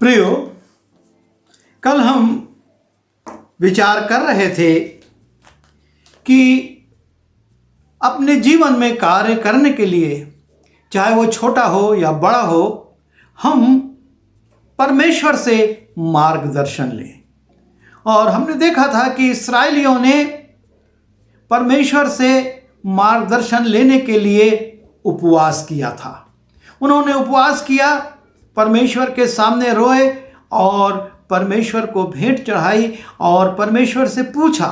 प्रियो, कल हम विचार कर रहे थे कि अपने जीवन में कार्य करने के लिए, चाहे वो छोटा हो या बड़ा हो, हम परमेश्वर से मार्गदर्शन लें। और हमने देखा था कि इस्राएलियों ने परमेश्वर से मार्गदर्शन लेने के लिए उपवास किया था। उन्होंने उपवास किया, परमेश्वर के सामने रोए और परमेश्वर को भेंट चढ़ाई और परमेश्वर से पूछा,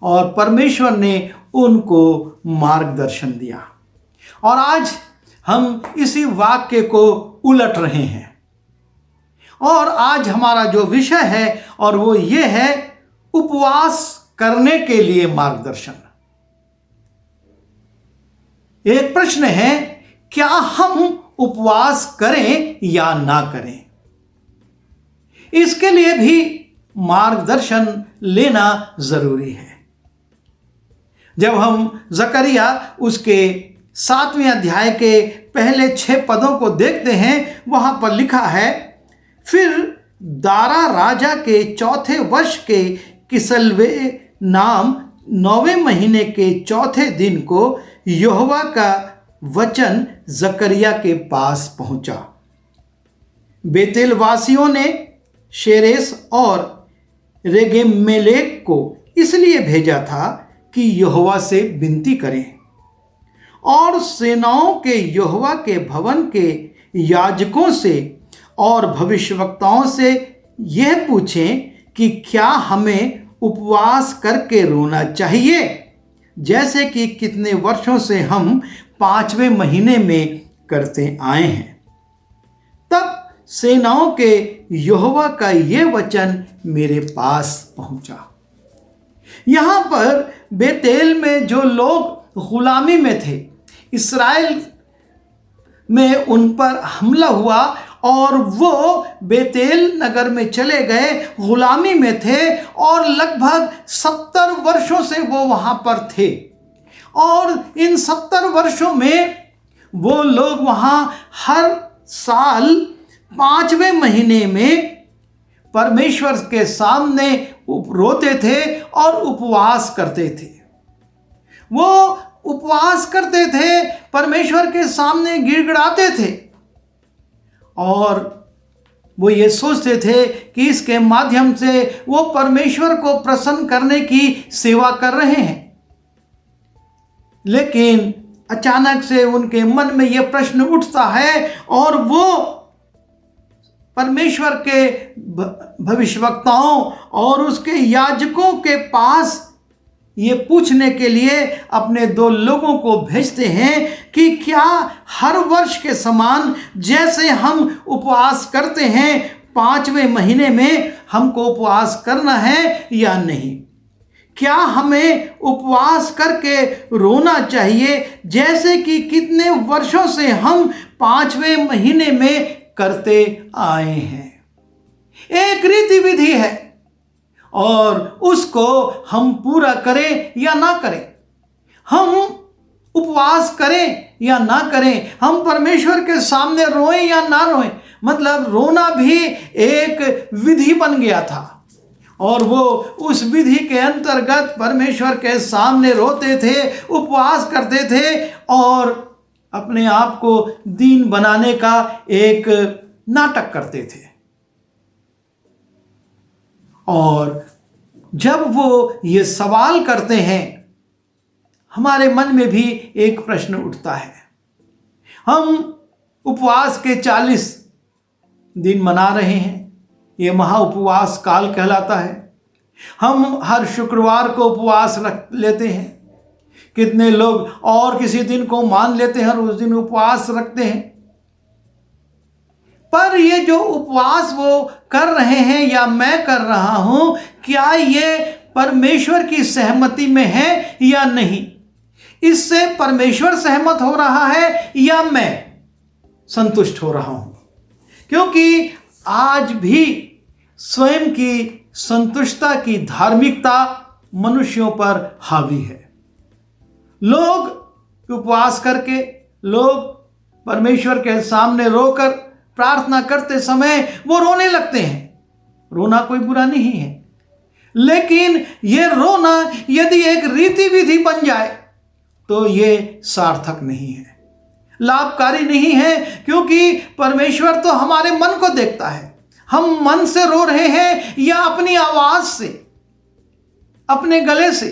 और परमेश्वर ने उनको मार्गदर्शन दिया। और आज हम इसी वाक्य को उलट रहे हैं, और आज हमारा जो विषय है और वो ये है, उपवास करने के लिए मार्गदर्शन। एक प्रश्न है, क्या हम उपवास करें या ना करें? इसके लिए भी मार्गदर्शन लेना जरूरी है। जब हम जकरिया उसके 7वें अध्याय के पहले 6 पदों को देखते हैं, वहां पर लिखा है, फिर दारा राजा के 4थे वर्ष के किसलवे नाम 9वें महीने के 4थे दिन को यहोवा का वचन जकरिया के पास पहुंचा। बेतेल वासियों ने शेरेस और रेगेमेलेक को इसलिए भेजा था कि यहोवा से विनती करें और सेनाओं के यहोवा के भवन के याजकों से और भविष्यवक्ताओं से यह पूछें कि क्या हमें उपवास करके रोना चाहिए, जैसे कि कितने वर्षों से हम 5वें महीने में करते आए हैं। तब सेनाओं के यहोवा का ये वचन मेरे पास पहुंचा। यहां पर बेतेल में जो लोग गुलामी में थे, इस्राएल में उन पर हमला हुआ और वो बेतेल नगर में चले गए, गुलामी में थे और लगभग 70 वर्षों से वो वहां पर थे। और इन 70 वर्षों में वो लोग वहां हर साल 5वें महीने में परमेश्वर के सामने रोते थे और उपवास करते थे। वो उपवास करते थे, परमेश्वर के सामने गिड़गिड़ाते थे और वो ये सोचते थे कि इसके माध्यम से वो परमेश्वर को प्रसन्न करने की सेवा कर रहे हैं। लेकिन अचानक से उनके मन में यह प्रश्न उठता है और वो परमेश्वर के भविष्यवक्ताओं और उसके याजकों के पास ये पूछने के लिए अपने 2 लोगों को भेजते हैं कि क्या हर वर्ष के समान जैसे हम उपवास करते हैं 5वें महीने में हमको उपवास करना है या नहीं? क्या हमें उपवास करके रोना चाहिए, जैसे कि कितने वर्षों से हम 5वें महीने में करते आए हैं? एक रीति विधि है और उसको हम पूरा करें या ना करें, हम उपवास करें या ना करें, हम परमेश्वर के सामने रोएं या ना रोएं, मतलब रोना भी एक विधि बन गया था। और वो उस विधि के अंतर्गत परमेश्वर के सामने रोते थे, उपवास करते थे और अपने आप को दीन बनाने का एक नाटक करते थे। और जब वो ये सवाल करते हैं, हमारे मन में भी एक प्रश्न उठता है। हम उपवास के 40 दिन मना रहे हैं, ये महा उपवास काल कहलाता है। हम हर शुक्रवार को उपवास रख लेते हैं, कितने लोग और किसी दिन को मान लेते हैं और उस दिन उपवास रखते हैं। पर ये जो उपवास वो कर रहे हैं या मैं कर रहा हूं, क्या ये परमेश्वर की सहमति में है या नहीं? इससे परमेश्वर सहमत हो रहा है या मैं संतुष्ट हो रहा हूं? क्योंकि आज भी स्वयं की संतुष्टता की धार्मिकता मनुष्यों पर हावी है। लोग उपवास करके, लोग परमेश्वर के सामने रोकर प्रार्थना करते समय वो रोने लगते हैं। रोना कोई बुरा नहीं है, लेकिन ये रोना यदि एक रीति विधि बन जाए तो ये सार्थक नहीं है, लाभकारी नहीं है, क्योंकि परमेश्वर तो हमारे मन को देखता है। हम मन से रो रहे हैं या अपनी आवाज से, अपने गले से,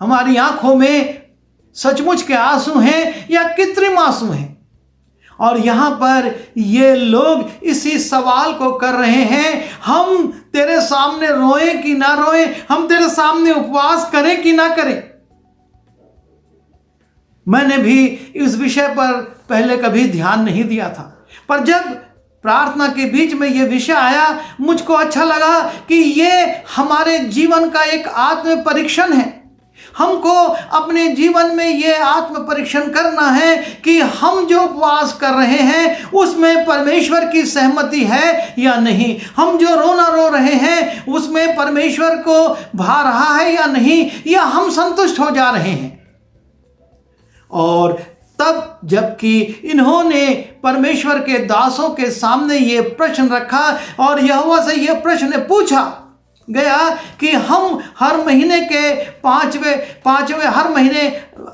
हमारी आंखों में सचमुच के आंसू हैं या कृत्रिम आंसू हैं। और यहां पर ये लोग इसी सवाल को कर रहे हैं, हम तेरे सामने रोएं कि ना रोएं, हम तेरे सामने उपवास करें कि ना करें। मैंने भी इस विषय पर पहले कभी ध्यान नहीं दिया था, पर जब प्रार्थना के बीच में ये विषय आया, मुझको अच्छा लगा कि ये हमारे जीवन का एक आत्म परीक्षण है। हमको अपने जीवन में ये आत्म परीक्षण करना है कि हम जो उपवास कर रहे हैं उसमें परमेश्वर की सहमति है या नहीं। हम जो रोना रो रहे हैं उसमें परमेश्वर को भा रहा है या नहीं, या हम संतुष्ट हो जा रहे हैं। और तब जबकि इन्होंने परमेश्वर के दासों के सामने ये प्रश्न रखा और यहोवा से ये प्रश्न पूछा गया कि हम हर महीने के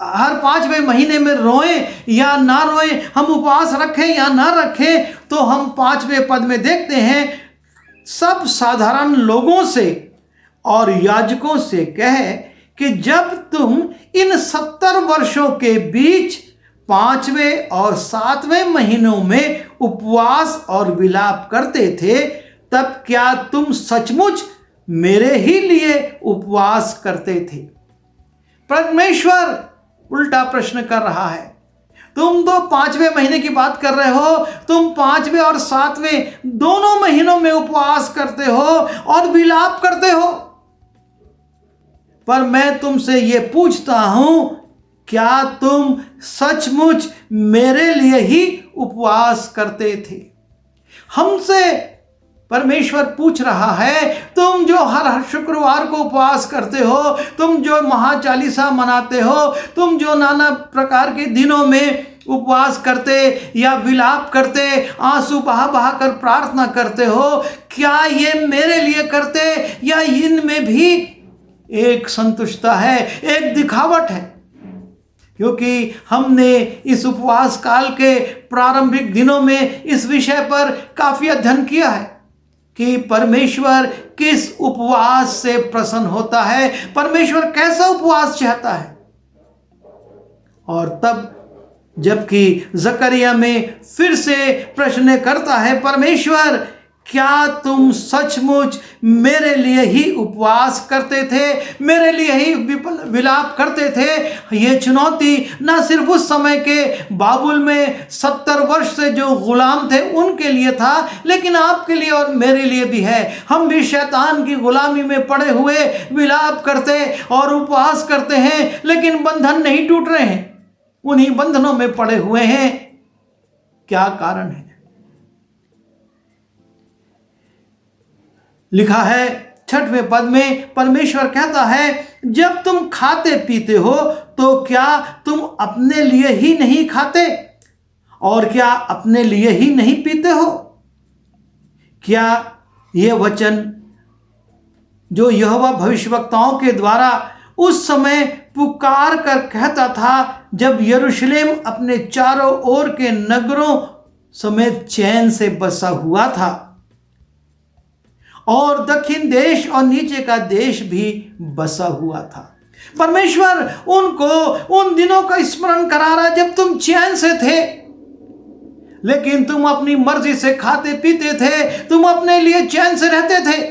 हर पांचवें महीने में रोएं या ना रोएं, हम उपवास रखें या ना रखें, तो हम 5वें पद में देखते हैं, सब साधारण लोगों से और याजकों से कहे कि जब तुम इन 70 वर्षों के बीच 5वें और 7वें महीनों में उपवास और विलाप करते थे, तब क्या तुम सचमुच मेरे ही लिए उपवास करते थे? परमेश्वर उल्टा प्रश्न कर रहा है। तुम तो 5वें महीने की बात कर रहे हो, तुम 5वें और 7वें दोनों महीनों में उपवास करते हो और विलाप करते हो, पर मैं तुमसे ये पूछता हूं, क्या तुम सचमुच मेरे लिए ही उपवास करते थे? हमसे परमेश्वर पूछ रहा है, तुम जो हर शुक्रवार को उपवास करते हो, तुम जो महाचालीसा मनाते हो, तुम जो नाना प्रकार के दिनों में उपवास करते या विलाप करते, आंसू बहा बहा कर प्रार्थना करते हो, क्या ये मेरे लिए करते या इनमें भी एक संतुष्टता है, एक दिखावट है? क्योंकि हमने इस उपवास काल के प्रारंभिक दिनों में इस विषय पर काफी अध्ययन किया है कि परमेश्वर किस उपवास से प्रसन्न होता है, परमेश्वर कैसा उपवास चाहता है। और तब जबकि जकरिया में फिर से प्रश्न करता है, परमेश्वर क्या तुम सचमुच मेरे लिए ही उपवास करते थे, मेरे लिए ही विलाप करते थे? ये चुनौती ना सिर्फ उस समय के बाबुल में 70 वर्ष से जो गुलाम थे उनके लिए था, लेकिन आपके लिए और मेरे लिए भी है। हम भी शैतान की गुलामी में पड़े हुए विलाप करते और उपवास करते हैं, लेकिन बंधन नहीं टूट रहे हैं, उन्हीं बंधनों में पड़े हुए हैं। क्या कारण है? लिखा है 6वें पद में, परमेश्वर कहता है, जब तुम खाते पीते हो तो क्या तुम अपने लिए ही नहीं खाते और क्या अपने लिए ही नहीं पीते हो? क्या ये वचन जो यहोवा भविष्यवक्ताओं के द्वारा उस समय पुकार कर कहता था, जब यरूशलेम अपने चारों ओर के नगरों समेत चैन से बसा हुआ था और दक्षिण देश और नीचे का देश भी बसा हुआ था? परमेश्वर उनको उन दिनों का स्मरण करा रहा जब तुम चैन से थे, लेकिन तुम अपनी मर्जी से खाते पीते थे, तुम अपने लिए चैन से रहते थे।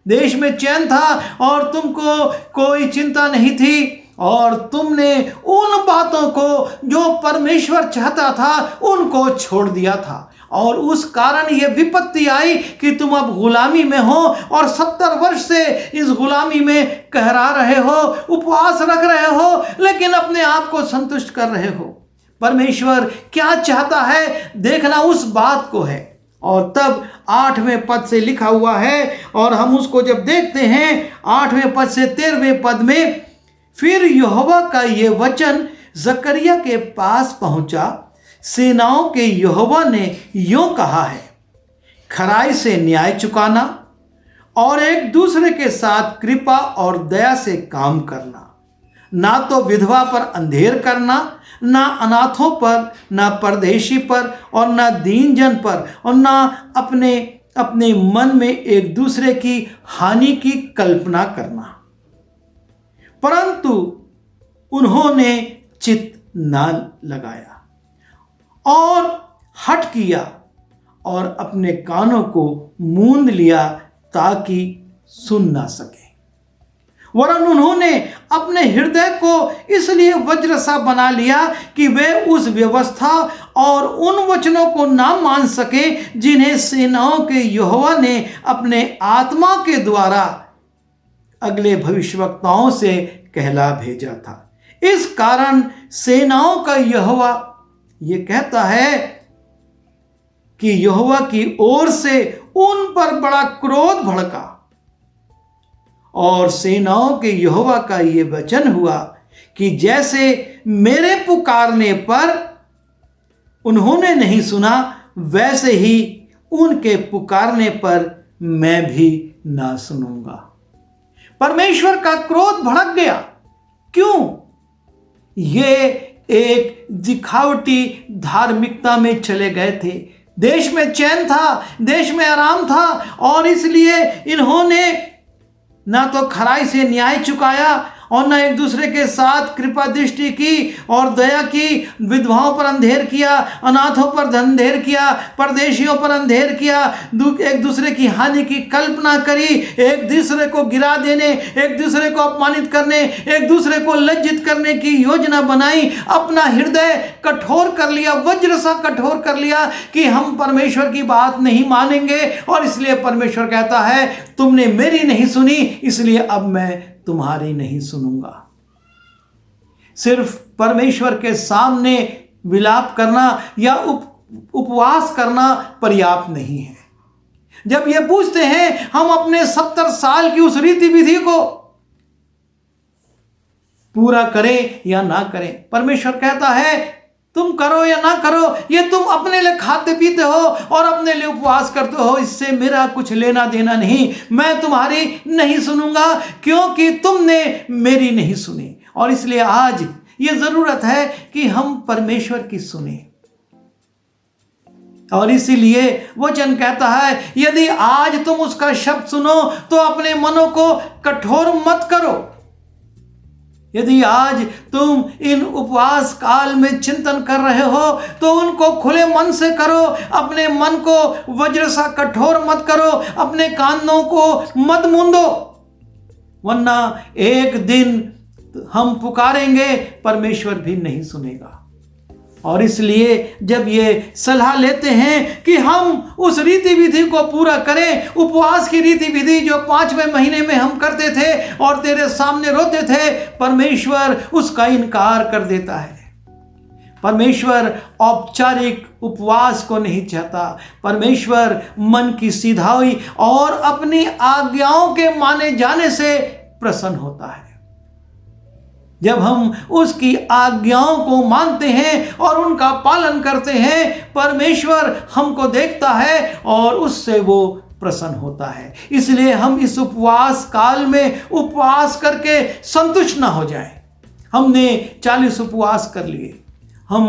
देश में चैन था और तुमको कोई चिंता नहीं थी, और तुमने उन बातों को जो परमेश्वर चाहता था उनको छोड़ दिया था, और उस कारण ये विपत्ति आई कि तुम अब गुलामी में हो और 70 वर्ष से इस गुलामी में कहरा रहे हो, उपवास रख रहे हो, लेकिन अपने आप को संतुष्ट कर रहे हो। परमेश्वर क्या चाहता है देखना उस बात को है। और तब 8वें पद से लिखा हुआ है, और हम उसको जब देखते हैं 8वें पद से 13वें पद में, फिर यहोवा का ये वचन जकरिया के पास पहुंचा, सेनाओं के यहोवा ने यूं कहा है, खराई से न्याय चुकाना और एक दूसरे के साथ कृपा और दया से काम करना, ना तो विधवा पर अंधेर करना, ना अनाथों पर, ना परदेशी पर और ना दीन जन पर, और ना अपने अपने मन में एक दूसरे की हानि की कल्पना करना। परंतु उन्होंने चित्त न लगाया और हठ किया और अपने कानों को मूंद लिया ताकि सुन ना सके। वरन उन्होंने अपने हृदय को इसलिए वज्र सा बना लिया कि वे उस व्यवस्था और उन वचनों को ना मान सके जिन्हें सेनाओं के यहोवा ने अपने आत्मा के द्वारा अगले भविष्यवक्ताओं से कहला भेजा था। इस कारण सेनाओं का यहोवा ये कहता है कि यहोवा की ओर से उन पर बड़ा क्रोध भड़का और सेनाओं के यहोवा का ये वचन हुआ कि जैसे मेरे पुकारने पर उन्होंने नहीं सुना, वैसे ही उनके पुकारने पर मैं भी ना सुनूंगा। परमेश्वर का क्रोध भड़क गया। क्यों? ये एक दिखावटी धार्मिकता में चले गए थे। देश में चैन था, देश में आराम था, और इसलिए इन्होंने ना तो खराई से न्याय चुकाया और न एक दूसरे के साथ कृपा दृष्टि की और दया की, विधवाओं पर अंधेर किया, अनाथों पर अंधेर किया, परदेशियों पर अंधेर किया, एक दूसरे की हानि की कल्पना करी, एक दूसरे को गिरा देने, एक दूसरे को अपमानित करने, एक दूसरे को लज्जित करने की योजना बनाई। अपना हृदय कठोर कर लिया, वज्र सा कठोर कर लिया कि हम परमेश्वर की बात नहीं मानेंगे, और इसलिए परमेश्वर कहता है तुमने मेरी नहीं सुनी, इसलिए अब मैं तुम्हारी नहीं सुनूंगा। सिर्फ परमेश्वर के सामने विलाप करना या उपवास करना पर्याप्त नहीं है। जब ये पूछते हैं हम अपने 70 साल की उस रीति विधि को पूरा करें या ना करें, परमेश्वर कहता है तुम करो या ना करो, ये तुम अपने लिए खाते पीते हो और अपने लिए उपवास करते हो, इससे मेरा कुछ लेना देना नहीं। मैं तुम्हारी नहीं सुनूंगा क्योंकि तुमने मेरी नहीं सुनी। और इसलिए आज ये जरूरत है कि हम परमेश्वर की सुने। और इसीलिए वचन कहता है यदि आज तुम उसका शब्द सुनो तो अपने मनों को कठोर मत करो। यदि आज तुम इन उपवास काल में चिंतन कर रहे हो तो उनको खुले मन से करो, अपने मन को वज्र सा कठोर मत करो, अपने कानों को मत मूंदो, वरना एक दिन हम पुकारेंगे परमेश्वर भी नहीं सुनेगा। और इसलिए जब ये सलाह लेते हैं कि हम उस रीति विधि को पूरा करें, उपवास की रीति विधि जो 5वें महीने में हम करते थे और तेरे सामने रोते थे, परमेश्वर उसका इनकार कर देता है। परमेश्वर औपचारिक उपवास को नहीं चाहता। परमेश्वर मन की सीधाई और अपनी आज्ञाओं के माने जाने से प्रसन्न होता है। जब हम उसकी आज्ञाओं को मानते हैं और उनका पालन करते हैं, परमेश्वर हमको देखता है और उससे वो प्रसन्न होता है। इसलिए हम इस उपवास काल में उपवास करके संतुष्ट ना हो जाएं। हमने 40 उपवास कर लिए, हम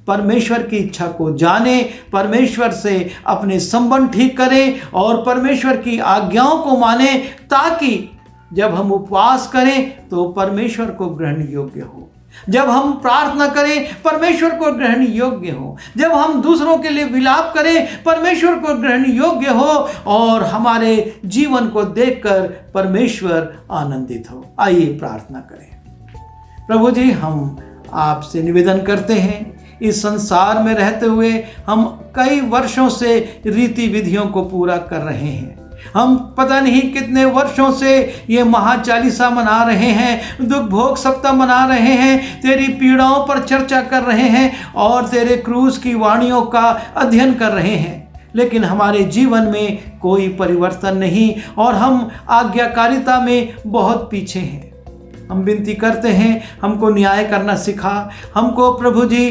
परमेश्वर की इच्छा को जाने, परमेश्वर से अपने संबंध ठीक करें और परमेश्वर की आज्ञाओं को माने, ताकि जब हम उपवास करें तो परमेश्वर को ग्रहण योग्य हो, जब हम प्रार्थना करें परमेश्वर को ग्रहण योग्य हो, जब हम दूसरों के लिए विलाप करें परमेश्वर को ग्रहण योग्य हो, और हमारे जीवन को देखकर परमेश्वर आनंदित हो। आइए प्रार्थना करें। प्रभु जी, हम आपसे निवेदन करते हैं, इस संसार में रहते हुए हम कई वर्षों से रीति विधियों को पूरा कर रहे हैं। हम पता नहीं कितने वर्षों से ये महाचालीसा मना रहे हैं, दुख भोग सप्ताह मना रहे हैं, तेरी पीड़ाओं पर चर्चा कर रहे हैं और तेरे क्रूस की वाणियों का अध्ययन कर रहे हैं, लेकिन हमारे जीवन में कोई परिवर्तन नहीं और हम आज्ञाकारिता में बहुत पीछे हैं। हम विनती करते हैं, हमको न्याय करना सिखा, हमको प्रभु जी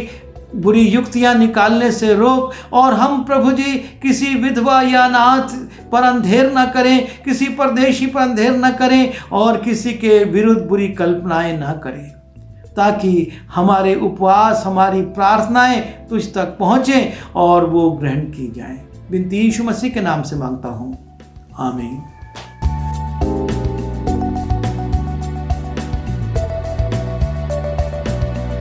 बुरी युक्तियां निकालने से रोक, और हम प्रभु जी किसी विधवा या अनाथ पर अंधेर न करें, किसी परदेशी पर अंधेर न करें, और किसी के विरुद्ध बुरी कल्पनाएं न करें, ताकि हमारे उपवास, हमारी प्रार्थनाएं तुझ तक पहुँचें और वो ग्रहण की जाएं। बिनती यीशु मसीह के नाम से मांगता हूँ, आमीन।